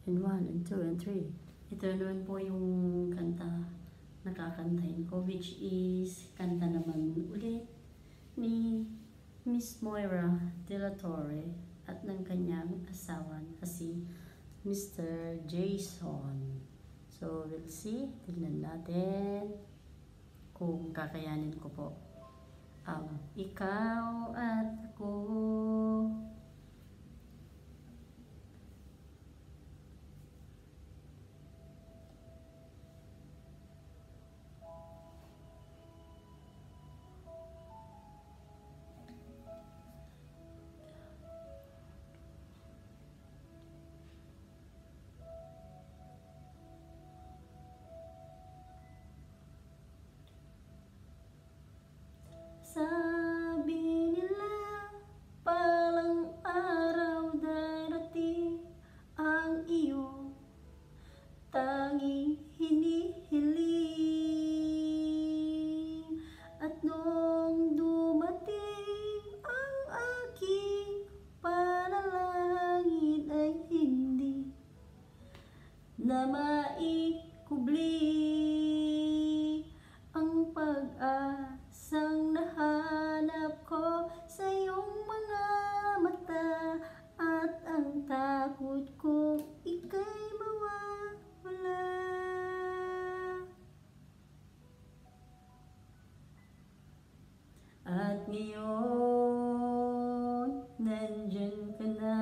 and 1 and 2 and 3. Ito naman po yung kanta na kakantahin ko, which is kanta naman ulit ni Miss Moira De La Torre at ng kanyang asawa na si Mr. Jason. So we'll see, tignan natin kung kakayanin ko po ang ikaw at ako. Sabi nila, palang araw darating ang iyong tanging hinihiling. At nung dumating ang aking panalangin ay hindi na maikubli ang pag-asang nahanap ko sa iyong mga mata, at ang takot kong ika'y mawawala. At ngayon, nandyan ka na,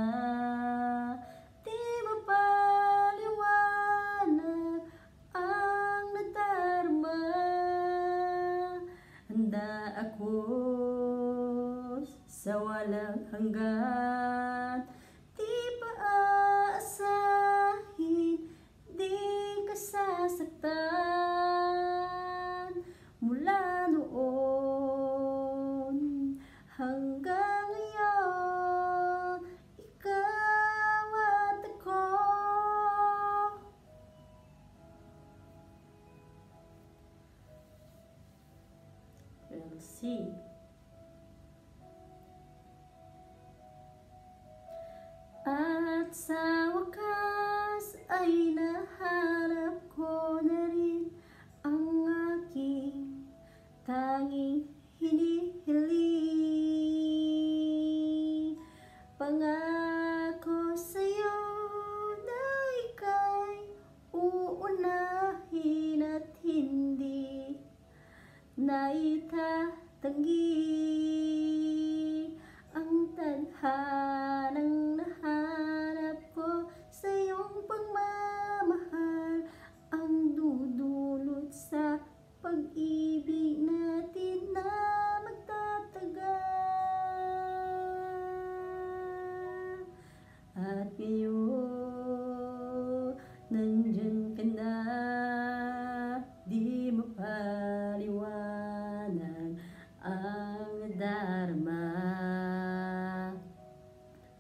di mapaliwanag ang nadarama. Handa ako sa walang hanggan, di pa aasahin, di ka sasaktan. Mula noon hanggang ngayon, ikaw at ako. We'll see. At sa wakas ay nahanap ko na rin ang aking tanging hinihiling. Pangako sa'yo na ika'y uunahin at hindi na itatanggi ang tadhanang nahanap ko sa iyong pagmamahal, ang dudulot sa pag-ibig natin na magtatagal. At ngayon, nandyan ka na, di mapaliwanag ang nadarama.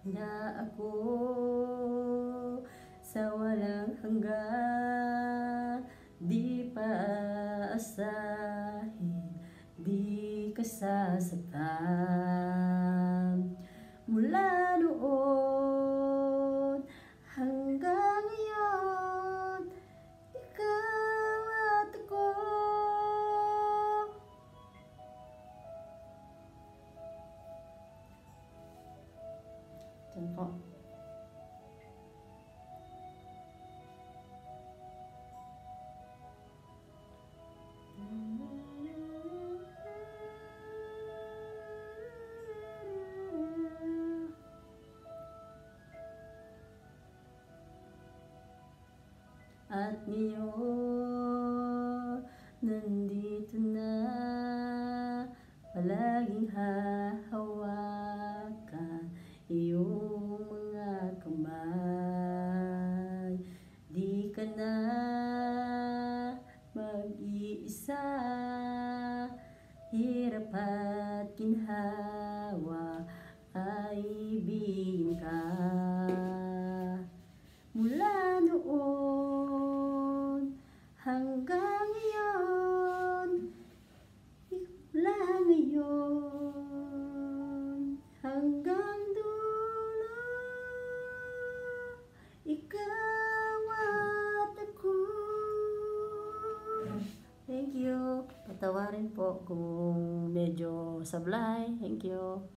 Na ako sa walang hanggan, di pa aasahin, di ka sasaktan. Mula noon hanggang ngayon, ikaw at ako. Ito po. At ngayon, nandito na, palaging hahawakan iyong mga kamay. Di ka na mag-iisa, hirap at ginhawa ay ibigin ka. Mula noon hanggang ngayon, mula ngayon hanggang dulo, ikaw Patawarin po kung medyo sablay. Thank you.